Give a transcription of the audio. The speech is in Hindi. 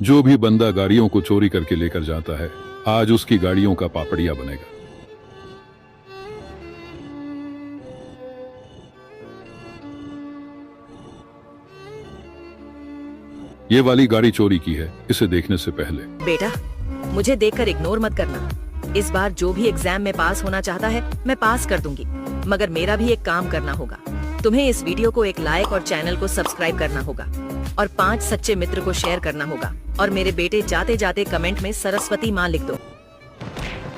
जो भी बंदा गाड़ियों को चोरी करके लेकर जाता है, आज उसकी गाड़ियों का पापड़िया बनेगा। ये वाली गाड़ी चोरी की है, इसे देखने से पहले। बेटा, मुझे देखकर इग्नोर मत करना। इस बार जो भी एग्जाम में पास होना चाहता है मैं पास कर दूंगी, मगर मेरा भी एक काम करना होगा। तुम्हें इस वीडियो को एक लाइक और चैनल को सब्सक्राइब करना होगा और 5 सच्चे मित्र को शेयर करना होगा। और मेरे बेटे, जाते जाते कमेंट में सरस्वती माँ लिख दो।